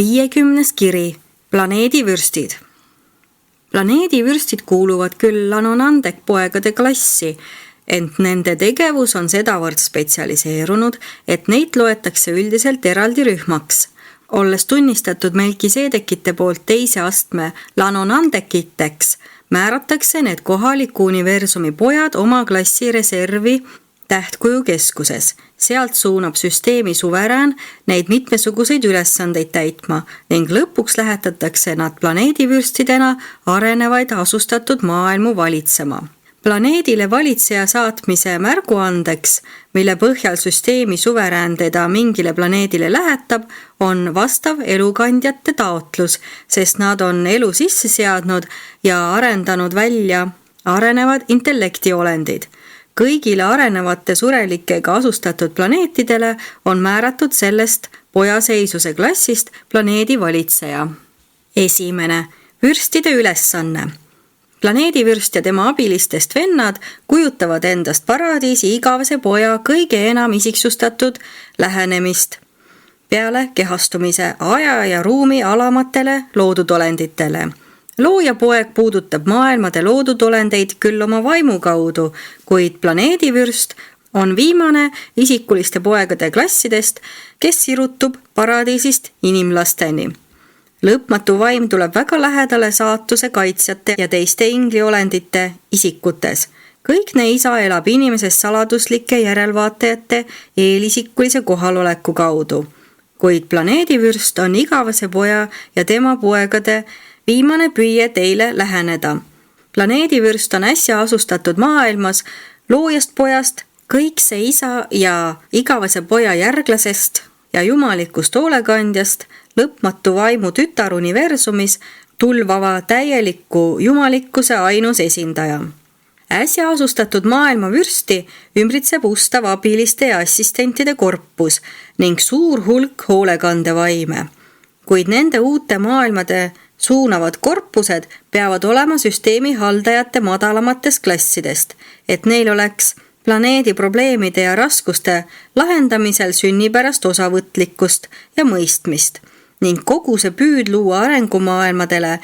50. kiri. Planeedivürstid. Planeedivürstid kuuluvad küll Lanonandek-poegade klassi, ent nende tegevus on sedavõrd spetsialiseerunud, et neid loetakse üldiselt eraldi rühmaks. Olles tunnistatud Melkiseedekite poolt teise astme Lanonandekiteks, määratakse need kohaliku universumi pojad oma klassi reservi tähtkuju keskuses. Sealt suunab süsteemi suverään neid mitmesuguseid ülesandeid täitma ning lõpuks lähetatakse nad planeedivürstidena arenevaid asustatud maailmu valitsema. Planeedile valitseja saatmise märguandeks, mille põhjal süsteemi suverään teda mingile planeedile lähetab, on vastav elukandjate taotlus, sest nad on elu sisse seadnud ja arendanud välja arenevad intellektiolendid. Kõigile arenevate surelikega asustatud planeetidele on määratud sellest pojaseisuse klassist planeedi valitseja. 1. Vürstide ülesanne. Planeedivürst ja tema abilistest vennad kujutavad endast paradiisi igavese poja kõige enam isiksustatud lähenemist peale kehastumise aja ja ruumi alamatele loodud olenditele. Looja poeg puudutab maailmade loodud olendeid küll oma vaimu kaudu, kuid planeedivürst on viimane isikuliste poegade klassidest, kes sirutub paradiisist inimlasteni. Lõpmatu vaim tuleb väga lähedale saatuse kaitsjate ja teiste ingliolendite isikutes. Kõik ne isa elab inimeses saladuslike järelvaatajate eelisikulise kohaloleku kaudu, kuid planeedivürst on igavese poja ja tema poegade viimane püüe teile läheneda. Planeedivürst on äsja asustatud maailmas loojast pojast, kõikse isa ja igavese poja järglasest ja jumalikust hoolekandjast, lõpmatu vaimu tütar universumis tulvava täieliku jumalikkuse ainus esindaja. Äsja asustatud maailma vürsti ümbritseb ustav abiliste ja assistentide korpus ning suur hulk hoolekandevaime. Kuid nende uute maailmade suunavad korpused peavad olema süsteemi haldajate madalamatest klassidest, et neil oleks planeedi probleemide ja raskuste lahendamisel sünnipärast osavõtlikkust ja mõistmist ning kogu see püüd luua arengumaailmadele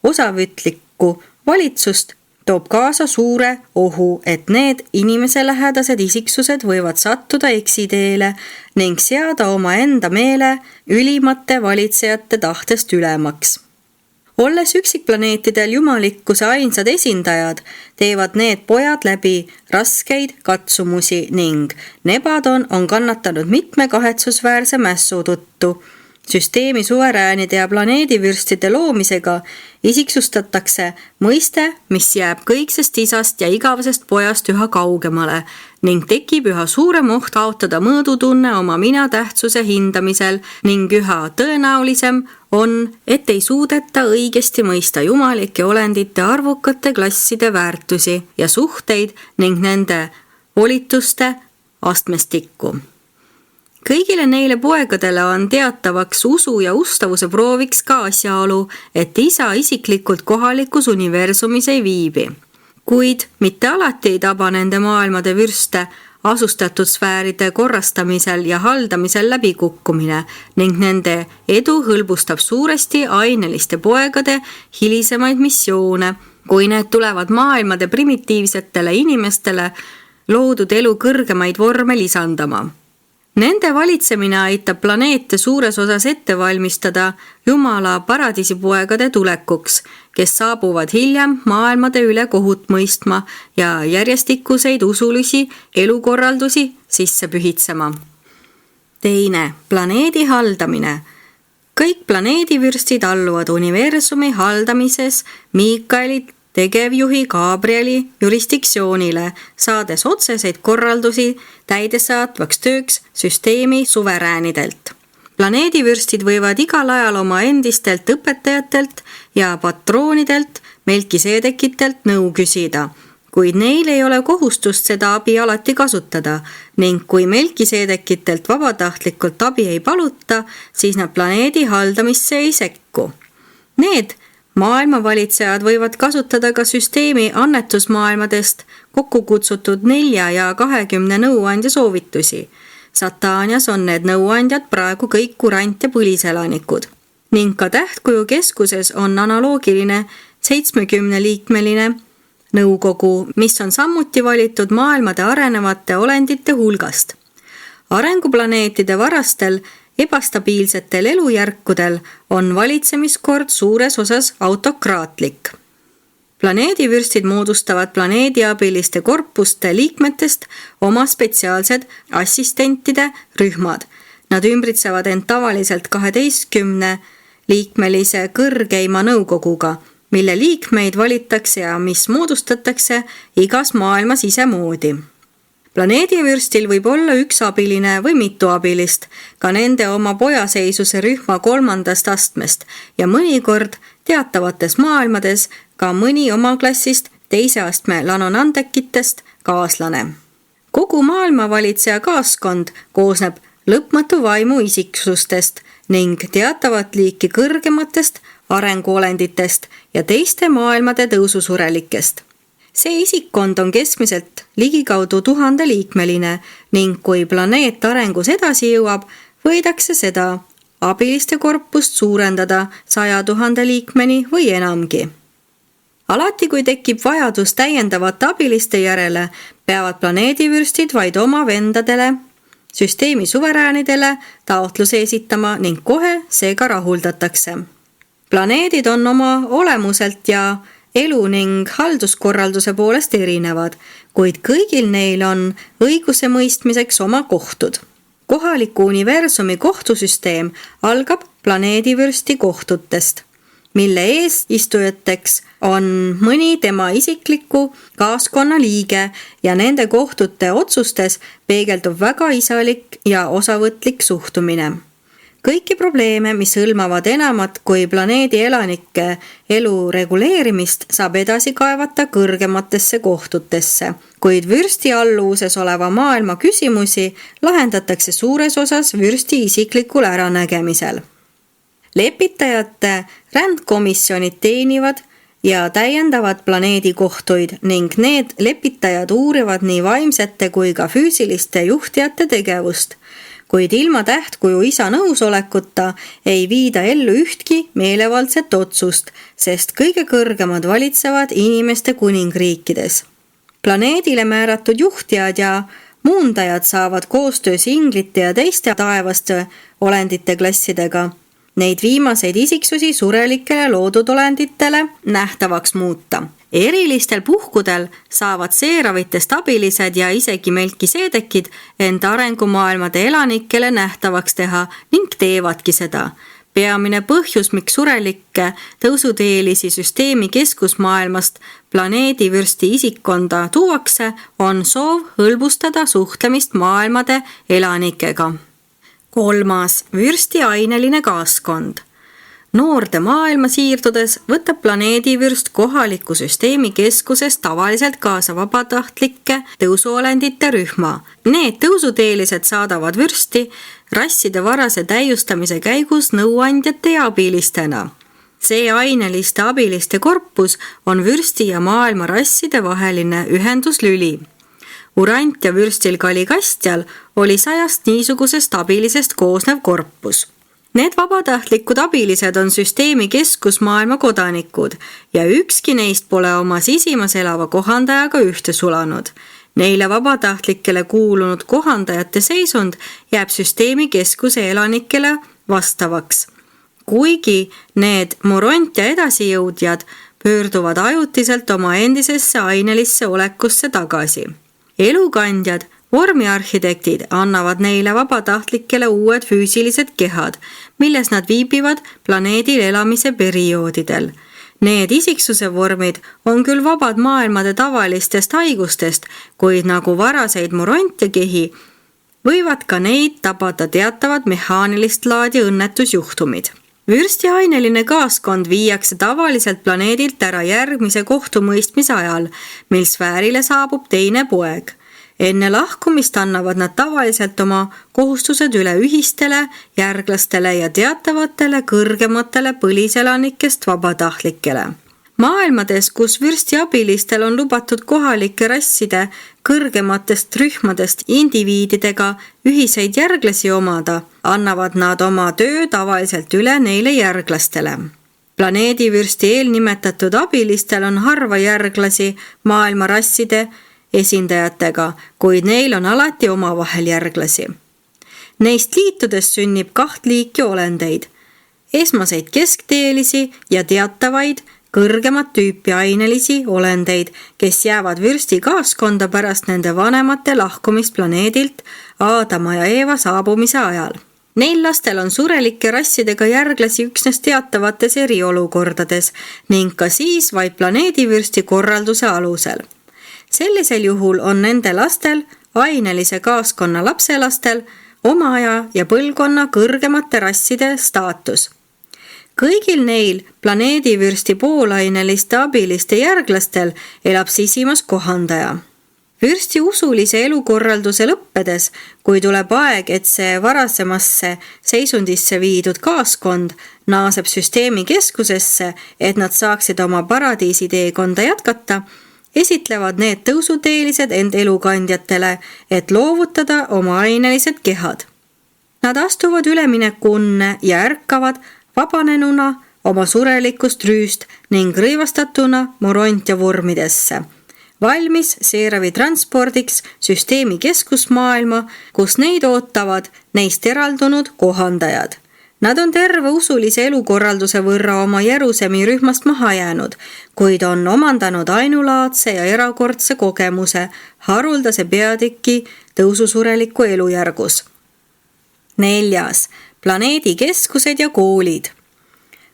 osavõtlikku valitsust toob kaasa suure ohu, et need inimeselähedased isiksused võivad sattuda eksiteele ning seada oma enda meele ülimate valitsejate tahtest ülemaks. Olles üksikplaneetidel jumalikkuse ainsad esindajad, teevad need pojad läbi raskeid katsumusi ning Nebadon on kannatanud mitme kahetsusväärse mässu tõttu. Süsteemi suveräänide ja planeedivürstide loomisega isiksustatakse mõiste, mis jääb kõiksest isast ja igavesest pojast üha kaugemale ning tekib üha suurem oht kaotada mõõdutunne oma mina tähtsuse hindamisel ning üha tõenäolisem on, et ei suudeta õigesti mõista jumalike olendite arvukate klasside väärtusi ja suhteid ning nende volituste astmestikku. Kõigile neile poegadele on teatavaks usu ja ustavuse prooviks ka asjaolu, et isa isiklikult kohalikus universumis ei viibi. Kuid mitte alati ei taba nende maailmade vürste asustatud sfääride korrastamisel ja haldamisel läbikukkumine ning nende edu hõlbustab suuresti aineliste poegade hilisemaid missioone, kui need tulevad maailmade primitiivsetele inimestele loodud elu kõrgemaid vorme lisandama. Nende valitsemine aitab planeete suures osas ette valmistada Jumala paradiisipoegade tulekuks, kes saabuvad hiljem maailmade üle kohut mõistma ja järjestikuseid usulisi elukorraldusi sisse pühitsema. 2. Planeedi haldamine. Kõik planeedivürstid alluvad universumi haldamises Miikaeli tegevjuhi Gabrieli jurisdiktsioonile, saades otseseid korraldusi täidesaatvaks tööks süsteemi suveräänidelt. Planeedivürstid võivad igal ajal oma endistelt õpetajatelt ja patroonidelt Melkiseedekitelt nõu küsida, kuid neil ei ole kohustust seda abi alati kasutada ning kui Melkiseedekitelt vabatahtlikult abi ei paluta, siis nad planeedi haldamisse ei sekku. Need maailmavalitsejad võivad kasutada ka süsteemi annetusmaailmadest kokku kutsutud 4 ja 20 nõuandja soovitusi. Sataanias on need nõuandjad praegu kõik kurant ja põliselanikud. ning ka Tähtkuju keskuses on analoogiline 70-liikmeline nõukogu, mis on samuti valitud maailmade arenevate olendite hulgast. Arenguplaneetide varastel ebastabiilsetel elujärkudel on valitsemiskord suures osas autokraatlik. Planeedivürstid moodustavad planeediabiliste korpuste liikmetest oma spetsiaalsed assistentide rühmad. Nad ümbritsevad end tavaliselt 12-liikmelise kõrgeima nõukoguga, mille liikmeid valitakse ja mis moodustatakse igas maailmas isemoodi. Planeedivürstil võib olla üks abiline või mitu abilist, ka nende oma pojaseisuse rühma 3. astmest ja mõnikord teatavates maailmades ka mõni oma klassist 2. astme lanonandekitest kaaslane. Kogu maailma valitseja kaaskond koosneb lõpmatu vaimu isiksustest ning teatavat liiki kõrgematest arenguolenditest ja teiste maailmade tõususurelikest. See isikkond on keskmiselt ligikaudu 1000-liikmeline ning kui planeet arengus edasi jõuab, võidakse seda abiliste korpust suurendada 100 000 liikmeni või enamgi. Alati, kui tekib vajadus täiendavate abiliste järele, peavad planeedivürstid vaid oma vendadele, süsteemi suveräänidele taotluse esitama ning kohe seega rahuldatakse. Planeedid on oma olemuselt ja elu ning halduskorralduse poolest erinevad, kuid kõigil neil on õiguse mõistmiseks oma kohtud. Kohaliku universumi kohtusüsteem algab planeedivürsti kohtutest, mille eesistujateks on mõni tema isikliku kaaskonna liige ja nende kohtute otsustes peegeldub väga isalik ja osavõtlik suhtumine. Kõiki probleeme, mis hõlmavad enamat kui planeedi elanike elu reguleerimist, saab edasi kaevata kõrgematesse kohtutesse, kuid vürsti alluvuses oleva maailma küsimusi lahendatakse suures osas vürsti isiklikul äranägemisel. Lepitajate rändkomisjonid teenivad ja täiendavad planeedikohtuid ning need lepitajad uurivad nii vaimsete kui ka füüsiliste juhtijate tegevust, kuid ilma Tähtkuju isa nõusolekuta ei viida ellu ühtki meelevaldset otsust, sest kõige kõrgemad valitsevad inimeste kuningriikides. Planeedile määratud juhtijad ja muundajad saavad koostöös inglite ja teiste taevaste olendite klassidega neid viimaseid isiksusi surelikele loodud olenditele nähtavaks muuta. Erilistel puhkudel saavad seeravitest abilised ja isegi melkiseedekid enda arengumaailmade elanikele nähtavaks teha ning teevadki seda. Peamine põhjus, miks surelikke tõusuteelisi süsteemi keskusmaailmast planeedivürsti isikkonda tuuakse, on soov hõlbustada suhtlemist maailmade elanikega. 3. Vürsti aineline kaaskond. Noorde maailma siirdudes võtab planeedivürst kohaliku süsteemi keskuses tavaliselt kaasa vabatahtlike tõusuolendite rühma. Need tõusuteelised saadavad vürsti rasside varase täiustamise käigus nõuandjate ja abilistena. See aineliste abiliste korpus on vürsti ja maailma rasside vaheline ühenduslüli. Urant ja vürstil Kaligastjal oli 100 niisugusest abilisest koosnev korpus. Need vabatahtlikud abilised on süsteemi keskusmaailma kodanikud ja ükski neist pole oma sisimas elava kohandajaga ühte sulanud. Neile vabatahtlikele kuulunud kohandajate seisund jääb süsteemi keskuse elanikele vastavaks. Kuigi need morontia edasijõudjad pöörduvad ajutiselt oma endisesse ainelisse olekusse tagasi. Elukandjad, vormiarhitektid annavad neile vabatahtlikele uued füüsilised kehad, milles nad viibivad planeedil elamise perioodidel. Need isiksuse vormid on küll vabad maailmade tavalistest haigustest, kuid nagu varaseid morontiakehi võivad ka neid tabada teatavad mehaanilist laadi õnnetusjuhtumid. Vürsti aineline kaaskond viiakse tavaliselt planeedilt ära järgmise kohtumõistmise ajal, mil sfäärile saabub teine poeg. Enne lahkumist annavad nad tavaliselt oma kohustused üle ühistele, järglastele ja teatavatele kõrgematele põliselanikest vabatahtlikele. Maailmades, kus vürstiabilistel on lubatud kohalike rasside kõrgematest rühmadest indiviididega ühiseid järglasi omada, annavad nad oma töö tavaliselt üle neile järglastele. Planeedivürsti eelnimetatud abilistel on harva järglasi maailma rasside esindajatega, kuid neil on alati omavahel järglasi. Neist liitudes sünnib 2 liiki olendeid, esmaseid keskteelisi ja teatavaid kõrgemat tüüpi ainelisi olendeid, kes jäävad vürsti kaaskonda pärast nende vanemate lahkumist planeedilt Aadama ja Eeva saabumise ajal. Neil lastel on surelike rassidega järglasi üksnes teatavates eriolukordades ning ka siis vaid planeedivürsti korralduse alusel. Sellisel juhul on nende lastel, ainelise kaaskonna lapselastel, oma aja ja põlvkonna kõrgemate rasside staatus. Kõigil neil planeedivürsti poolaineliste abiliste järglastel elab sisimas kohandaja. Vürsti usulise elukorralduse lõppedes, kui tuleb aeg, et see varasemasse seisundisse viidud kaaskond naaseb süsteemi keskusesse, et nad saaksid oma paradiisi teekonda jätkata, esitlevad need tõusuteelised end elukandjatele, et loovutada oma ainelised kehad. Nad astuvad ülemineku unne ja ärkavad vabanenuna oma surelikust rüüst ning rõivastatuna morontia vormidesse, valmis seeravi transpordiks süsteemi keskusmaailma, kus neid ootavad neist eraldunud kohandajad. Nad on terve usulise elukorralduse võrra oma Jerusemi rühmast maha jäänud, kuid on omandanud ainulaadse ja erakordse kogemuse haruldase peatüki tõususureliku elujärgus. 4. Planeedi keskused ja koolid.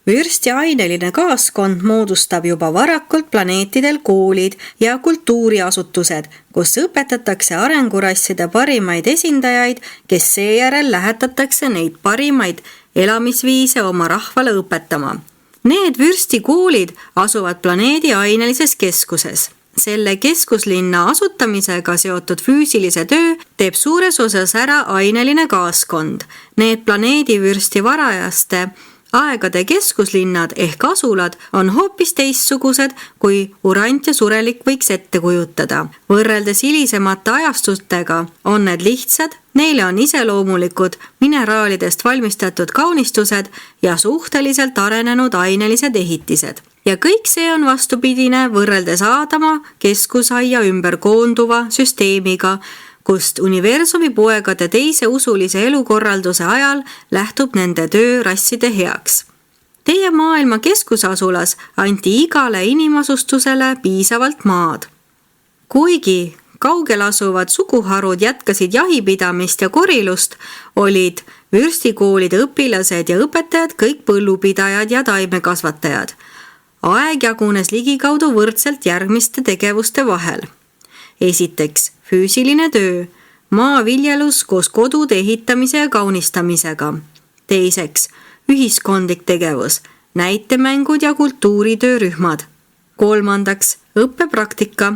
Vürsti aineline kaaskond moodustab juba varakult planeetidel koolid ja kultuuriasutused, kus õpetatakse arengurasside parimaid esindajaid, kes seejärel lähetatakse neid parimaid elamisviise oma rahvale õpetama. Need vürstikoolid asuvad planeedi ainelises keskuses. Selle keskuslinna asutamisega seotud füüsilise töö teeb suures osas ära aineline kaaskond. Need planeedivürsti varajaste aegade keskuslinnad ehk asulad on hoopis teistsugused, kui urant ja surelik võiks ette kujutada. Võrreldes hilisemate ajastutega on need lihtsad, neile on iseloomulikud mineraalidest valmistatud kaunistused ja suhteliselt arenenud ainelised ehitised. Ja kõik see on vastupidine võrreldes Aadama keskusaia ümber koonduva süsteemiga, kust universumi poegade teise usulise elukorralduse ajal lähtub nende töö rasside heaks. Teie maailma keskusasulas anti igale inimasustusele piisavalt maad. Kuigi kaugel asuvad suguharud jätkasid jahipidamist ja korilust, olid vürstikoolide õpilased ja õpetajad kõik põllupidajad ja taimekasvatajad. Aeg jagunes ligikaudu võrdselt järgmiste tegevuste vahel. Esiteks, füüsiline töö, maaviljelus koos kodude ehitamise ja kaunistamisega. Teiseks, ühiskondlik tegevus, näitemängud ja kultuuritöörühmad. Kolmandaks, õppepraktika,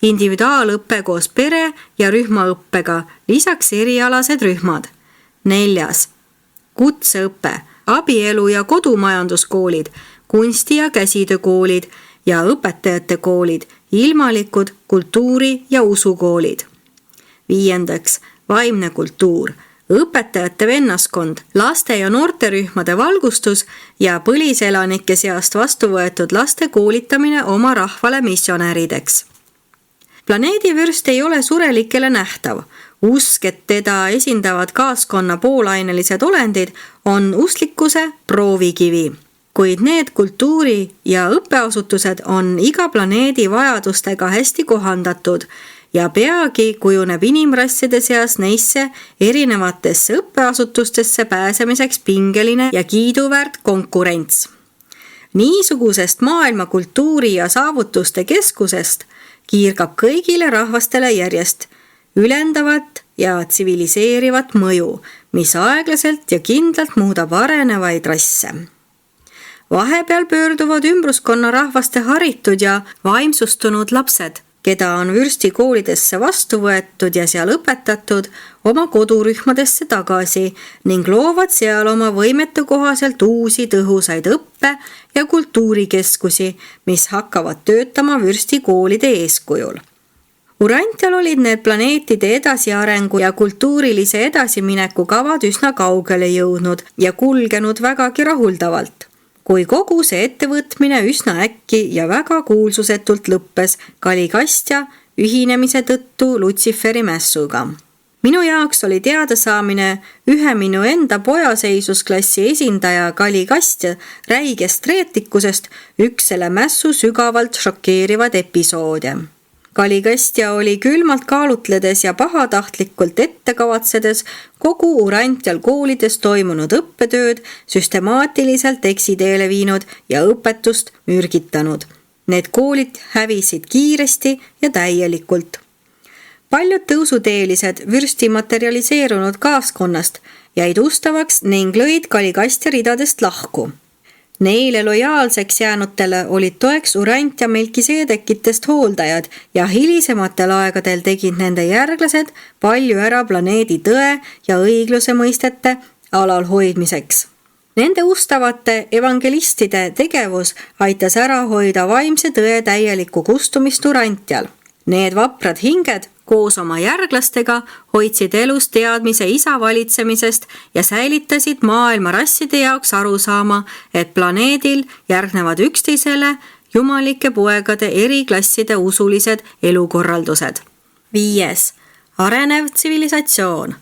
individuaalõppe koos pere- ja rühmaõppega, lisaks erialased rühmad. 4. Kutseõpe, abielu- ja kodumajanduskoolid, kunsti- ja käsitöökoolid ja õpetajate koolid, ilmalikud, kultuuri- ja usukoolid. 5. Vaimne kultuur, õpetajate vennaskond, laste- ja noorterühmade valgustus ja põliselanike seast vastu võetud laste koolitamine oma rahvale missionärideks. Planeedivürst ei ole surelikele nähtav. Usk, et teda esindavad kaaskonna poolainelised olendid, on usklikkuse proovikivi. Kuid need kultuuri- ja õppeasutused on iga planeedi vajadustega hästi kohandatud ja peagi kujuneb inimrasside seas neisse erinevatesse õppeasutustesse pääsemiseks pingeline ja kiiduväärt konkurents. Niisugusest maailma kultuuri- ja saavutuste keskusest kiirgab kõigile rahvastele järjest ülendavat ja tsiviliseerivat mõju, mis aeglaselt ja kindlalt muudab arenevaid rasse. Vahepeal pöörduvad ümbruskonna rahvaste haritud ja vaimsustunud lapsed keda on vürstikoolidesse vastu võetud ja seal õpetatud, oma kodurühmadesse tagasi ning loovad seal oma võimete kohaselt uusi tõhusaid õppe- ja kultuurikeskusi, mis hakkavad töötama vürstikoolide eeskujul. Urantial olid need planeetide edasiarengu ja kultuurilise edasimineku kavad üsna kaugele jõudnud ja kulgenud vägagi rahuldavalt. Kui kogu see ettevõtmine üsna äkki ja väga kuulsusetult lõppes Kaligastja ühinemise tõttu Lutsiferi mässuga. Minu jaoks oli teadasaamine ühe minu enda pojaseisusklassi esindaja Kaligastja räigest reetlikkusest üks selle mässu sügavalt šokeerivad episoode. Kaligastja oli külmalt kaalutledes ja pahatahtlikult ette kavatsedes kogu Urantial koolides toimunud õppetööd süstemaatiliselt eksiteele viinud ja õpetust mürgitanud. Need koolid hävisid kiiresti ja täielikult. Paljud tõusuteelised vürsti materialiseerunud kaaskonnast jäid ustavaks ning lõid Kaligastja ridadest lahku. Neile lojaalseks jäänutele olid toeks Urant ja Melkiseedekitest hooldajad ja hilisematel aegadel tegid nende järglased palju ära planeedi tõe ja õigluse mõistete alalhoidmiseks. Nende ustavate evangelistide tegevus aitas ära hoida vaimse tõe täielikku kustumist Urantial. Need vaprad hinged koos oma järglastega hoidsid elus teadmise isa valitsemisest ja säilitasid maailma rasside jaoks arusaama, et planeedil järgnevad üksteisele jumalike poegade eri klasside usulised elukorraldused. 5. Arenev tsivilisatsioon.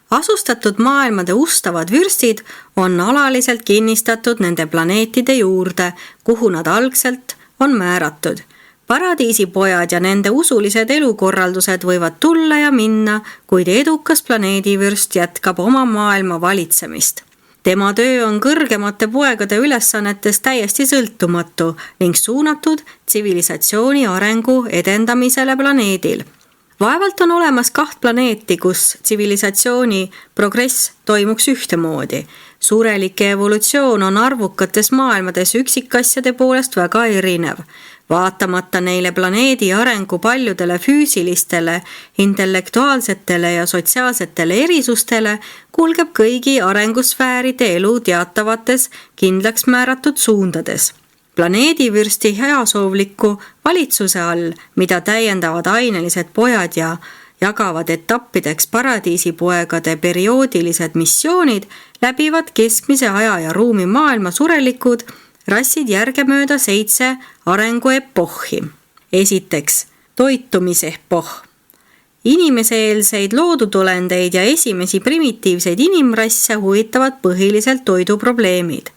Asustatud maailmade ustavad vürstid on alaliselt kinnistatud nende planeetide juurde, kuhu nad algselt on määratud. Paradiisipojad ja nende usulised elukorraldused võivad tulla ja minna, kuid edukas planeedivürst jätkab oma maailma valitsemist. Tema töö on kõrgemate poegade ülesannetest täiesti sõltumatu ning suunatud tsivilisatsiooni arengu edendamisele planeedil. Vaevalt on olemas 2 planeeti, kus tsivilisatsiooni progress toimuks ühtemoodi. Suurelike evolutsioon on arvukates maailmades üksikasjade poolest väga erinev. Vaatamata neile planeedi arengu paljudele füüsilistele, intellektuaalsetele ja sotsiaalsetele erisustele kulgeb kõigi arengusfääride elu teatavates kindlaks määratud suundades. Planeedivürsti heasoovliku valitsuse all, mida täiendavad ainelised pojad ja jagavad etappideks paradiisipoegade perioodilised missioonid, läbivad keskmise aja ja ruumi maailma surelikud rassid järgemööda 7 arenguepohhi. Esiteks, toitumisepohh. Inimeseelseid loodudolendeid ja esimesi primitiivseid inimrasse huvitavad põhiliselt toiduprobleemid.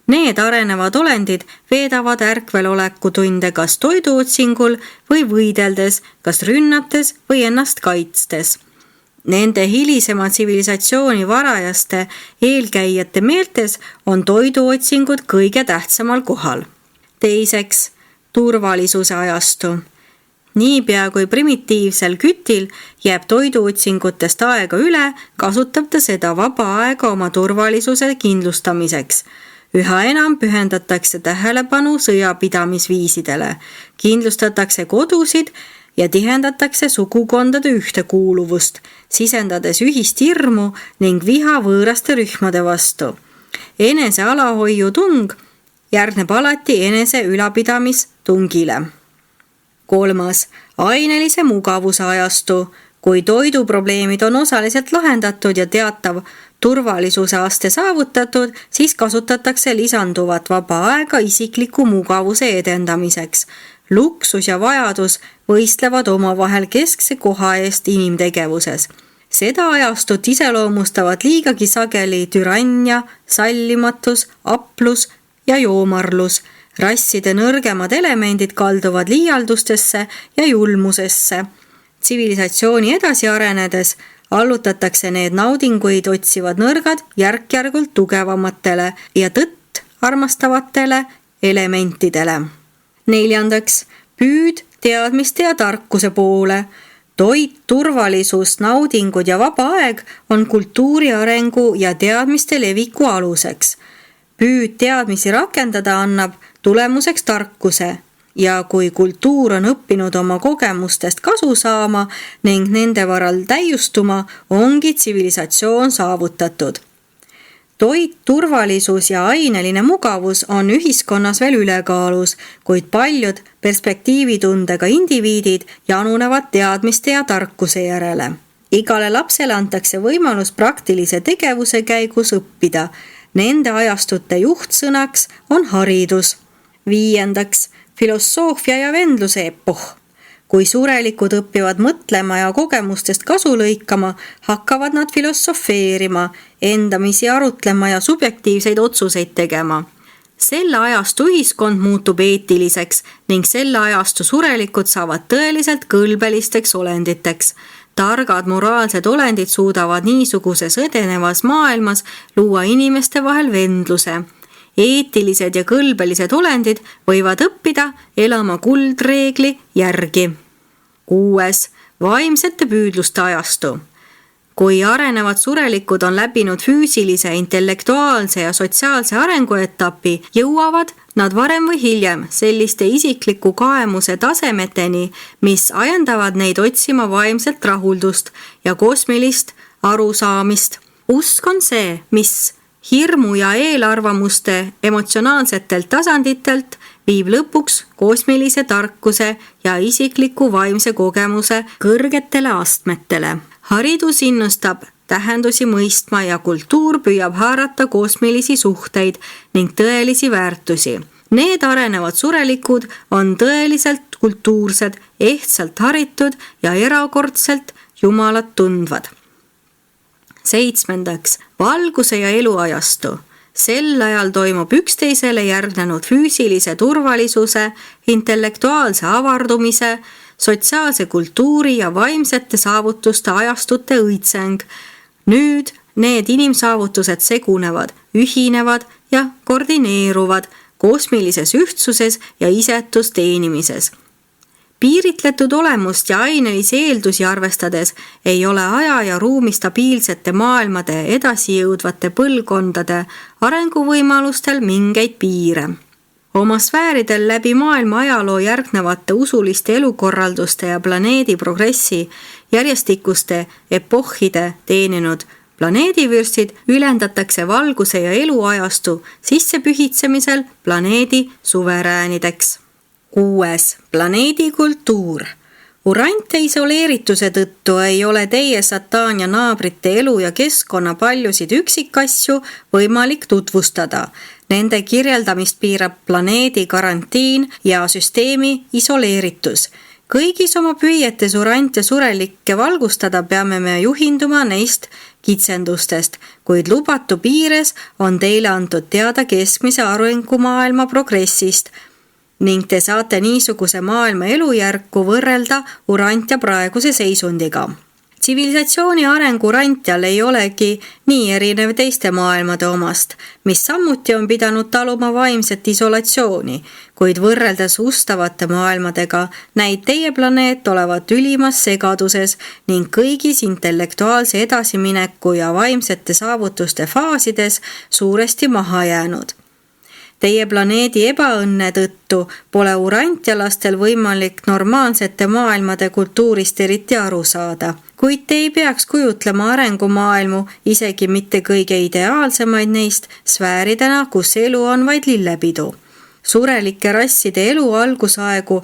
Need arenevad olendid veedavad ärkveloleku tunde kas toiduotsingul või võideldes, kas rünnates või ennast kaitstes. Nende hilisema tsivilisatsiooni varajaste eelkäijate meeltes on toiduotsingud kõige tähtsamal kohal. Teiseks, turvalisuse ajastu. Niipea kui primitiivsel kütil jääb toiduotsingutest aega üle, kasutab ta seda vaba aega oma turvalisuse kindlustamiseks. Üha enam pühendatakse tähelepanu sõjapidamisviisidele, kindlustatakse kodusid ja tihendatakse sugukondade ühtekuuluvust, sisendades ühist hirmu ning viha võõraste rühmade vastu. Enese alahoiutung järgneb alati enese ülapidamistungile. 3. Ainelise mugavuse ajastu. Kui toiduprobleemid on osaliselt lahendatud ja teatav turvalisuse aste saavutatud, siis kasutatakse lisanduvat vaba aega isikliku mugavuse edendamiseks. Luksus ja vajadus võistlevad omavahel keskse koha eest inimtegevuses. Seda ajastut iseloomustavad liigagi sageli türannia, sallimatus, aplus ja joomarlus. Rasside nõrgemad elemendid kalduvad liialdustesse ja julmusesse. Tsivilisatsiooni edasi arenedes allutatakse need naudinguid otsivad nõrgad järk-järgult tugevamatele ja tõtt armastavatele elementidele. 4. Püüd teadmiste ja tarkuse poole. Toit, turvalisus, naudingud ja vaba aeg on kultuuri arengu ja teadmiste leviku aluseks. Püüd teadmisi rakendada annab tulemuseks tarkuse. ja kui kultuur on õppinud oma kogemustest kasu saama ning nende varal täiustuma, ongi tsivilisatsioon saavutatud. Toit, turvalisus ja aineline mugavus on ühiskonnas veel ülekaalus, kuid paljud perspektiivitundega indiviidid janunevad teadmiste ja tarkuse järele. Igale lapsele antakse võimalus praktilise tegevuse käigus õppida. Nende ajastute juhtsõnaks on haridus. 5. Filosoofia ja vendluse epoh. Kui surelikud õpivad mõtlema ja kogemustest kasu lõikama, hakkavad nad filosofeerima, endamisi arutlema ja subjektiivseid otsuseid tegema. Selle ajastu ühiskond muutub eetiliseks ning selle ajastu surelikud saavad tõeliselt kõlbelisteks olenditeks. Targad moraalsed olendid suudavad niisuguses edenevas maailmas luua inimeste vahel vendluse. Eetilised ja kõlbelised olendid võivad õppida elama kuldreegli järgi. 6. Vaimsete püüdluste ajastu. Kui arenevad surelikud on läbinud füüsilise, intellektuaalse ja sotsiaalse arenguetapi, jõuavad nad varem või hiljem selliste isikliku kaemuse tasemeteni, mis ajendavad neid otsima vaimselt rahuldust ja kosmilist arusaamist. Usk on see, mis hirmu ja eelarvamuste emotsionaalsetelt tasanditelt viib lõpuks kosmilise tarkuse ja isikliku vaimse kogemuse kõrgetele astmetele. Haridus innustab tähendusi mõistma ja kultuur püüab haarata kosmilisi suhteid ning tõelisi väärtusi. Need arenevad surelikud on tõeliselt kultuursed, ehtsalt haritud ja erakordselt Jumalat tundvad. 7. Valguse ja eluajastu. Sel ajal toimub üksteisele järgnenud füüsilise turvalisuse, intellektuaalse avardumise, sotsiaalse kultuuri ja vaimsete saavutuste ajastute õitseng. Nüüd need inimsaavutused segunevad, ühinevad ja koordineeruvad kosmilises ühtsuses ja isetus teenimises. Piiritletud olemust ja ainelisi eeldusi arvestades ei ole aja ja ruumi stabiilsete maailmade edasijõudvate põlvkondade arenguvõimalustel mingeid piire. Oma sfääridel läbi maailma ajaloo järgnevate usuliste elukorralduste ja planeedi progressi järjestikuste epohhide teeninud planeedivürstid ülendatakse valguse ja eluajastu sissepühitsemisel planeedi suveräänideks. 6. Planeedi kultuur. Urantja isoleerituse tõttu ei ole teie Sataania naabrite elu ja keskkonna paljusid üksikasju võimalik tutvustada. Nende kirjeldamist piirab planeedi karantiin ja süsteemi isoleeritus. Kõigis oma püüetes Urantja surelikke valgustada peame me juhinduma neist kitsendustest, kuid lubatu piires on teile antud teada keskmise arengumaailma progressist ning te saate niisuguse maailma elujärku võrrelda Urantja praeguse seisundiga. Tsivilisatsiooni areng Urantjal ei olegi nii erinev teiste maailmade omast, mis samuti on pidanud taluma vaimset isolatsiooni, kuid võrreldes ustavate maailmadega näib teie planeet olevat ülimas segaduses ning kõigis intellektuaalse edasimineku ja vaimsete saavutuste faasides suuresti maha jäänud. Teie planeedi ebaõnne tõttu pole urantjalastel võimalik normaalsete maailmade kultuurist eriti aru saada, kuid te ei peaks kujutlema arengumaailmu, isegi mitte kõige ideaalsemaid neist, sfääridena, kus elu on vaid lillepidu. Surelike rasside elu algusaegu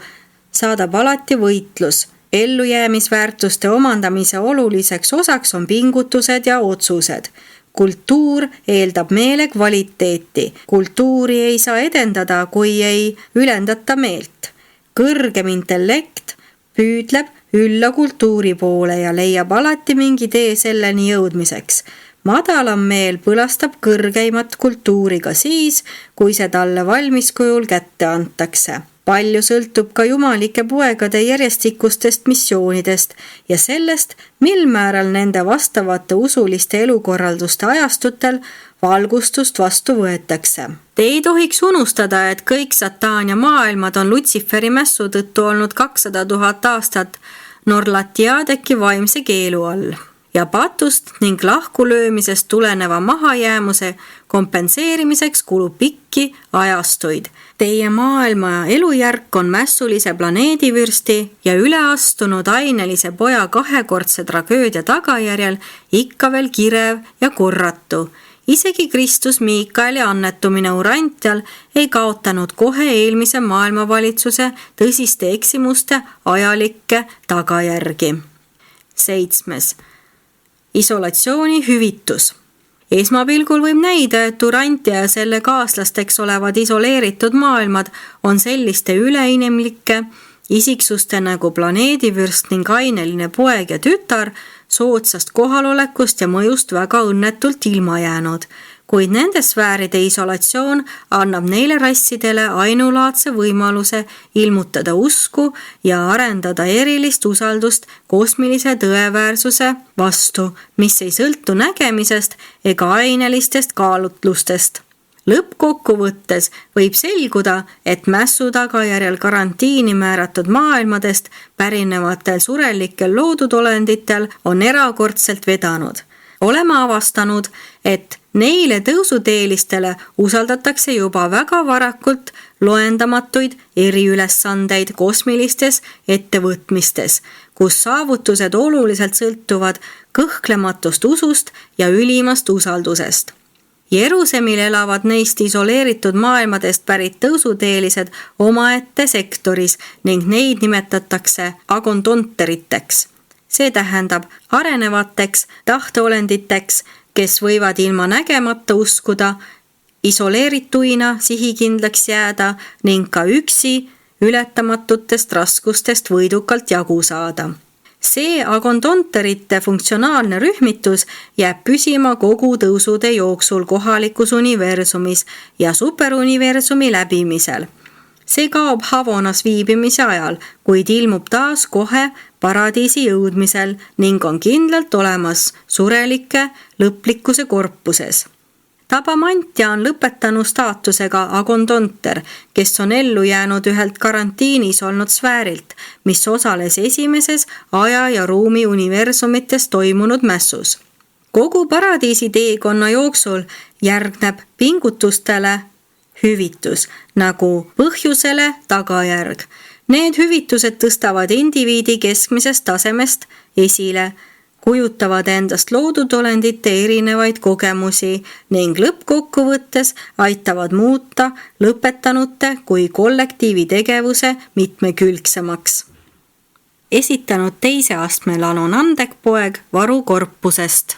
saadab alati võitlus. Ellujäämisväärtuste omandamise oluliseks osaks on pingutused ja otsused. Kultuur eeldab meele kvaliteeti. Kultuuri ei saa edendada, kui ei ülendata meelt. Kõrgem intellekt püüdleb ülla kultuuri poole ja leiab alati mingi tee selleni jõudmiseks. Madalam meel põlastab kõrgeimat kultuuri ka siis, kui see talle valmiskujul kätte antakse. Palju sõltub ka jumalike poegade järjestikustest missioonidest ja sellest, mil määral nende vastavate usuliste elukorralduste ajastutel valgustust vastu võetakse. Te ei tohiks unustada, et kõik Sataania maailmad on Lutsiferi mässu tõttu olnud 200 000 aastat Norlatiadeki vaimse keelu all. ja patust ning lahkulöömisest tuleneva mahajäämuse kompenseerimiseks kulub pikki ajastuid. Teie maailma elujärk on mässulise planeedivürsti ja üleastunud ainelise poja kahekordse tragöödia tagajärjel ikka veel kirev ja korratu. Isegi Kristus Miikaeli annetumine Urantial ei kaotanud kohe eelmise maailmavalitsuse tõsiste eksimuste ajalikke tagajärgi. 7. Isolatsiooni hüvitus. Esmapilgul võib näida, et Urantia ja selle kaaslasteks olevad isoleeritud maailmad on selliste üleinimlike isiksuste nagu planeedivürst ning aineline poeg ja tütar soodsast kohalolekust ja mõjust väga õnnetult ilma jäänud, kuid nende sfääride isolatsioon annab neile rassidele ainulaadse võimaluse ilmutada usku ja arendada erilist usaldust kosmilise tõeväärsuse vastu, mis ei sõltu nägemisest ega ainelistest kaalutlustest. Lõppkokkuvõttes võib selguda, et mässu tagajärjel karantiini määratud maailmadest pärinevatel surelikel loodudolenditel on erakordselt vedanud. Oleme avastanud, et neile tõusuteelistele usaldatakse juba väga varakult loendamatuid eriülesandeid kosmilistes ettevõtmistes, kus saavutused oluliselt sõltuvad kõhklematust usust ja ülimast usaldusest. Jeruusalemil elavad neist isoleeritud maailmadest pärit tõusuteelised omaette sektoris ning neid nimetatakse agontonteriteks. See tähendab arenevateks tahteolenditeks, kes võivad ilma nägemata uskuda, isoleerituina sihikindlaks jääda ning ka üksi ületamatutest raskustest võidukalt jagu saada. See agontonterite funktsionaalne rühmitus jääb püsima kogu tõusutee jooksul kohalikus universumis ja superuniversumi läbimisel. See kaob Havonas viibimise ajal, kuid ilmub taas kohe paradiisi jõudmisel ning on kindlalt olemas surelike lõplikkuse korpuses. Tabamantia on lõpetanu staatusega agontonter, kes on ellu jäänud ühelt karantiinis olnud sfäärilt, mis osales esimeses aja ja ruumi universumites toimunud mässus. Kogu paradiisi teekonna jooksul järgneb pingutustele hüvitus, nagu põhjusele tagajärg. Need hüvitused tõstavad indiviidi keskmisest tasemest esile, kujutavad endast loodudolendite erinevaid kogemusi ning lõppkokkuvõttes aitavad muuta lõpetanute kui kollektiivi tegevuse mitmekülgsemaks. Esitanud teise astme Lano Nandek poeg varukorpusest.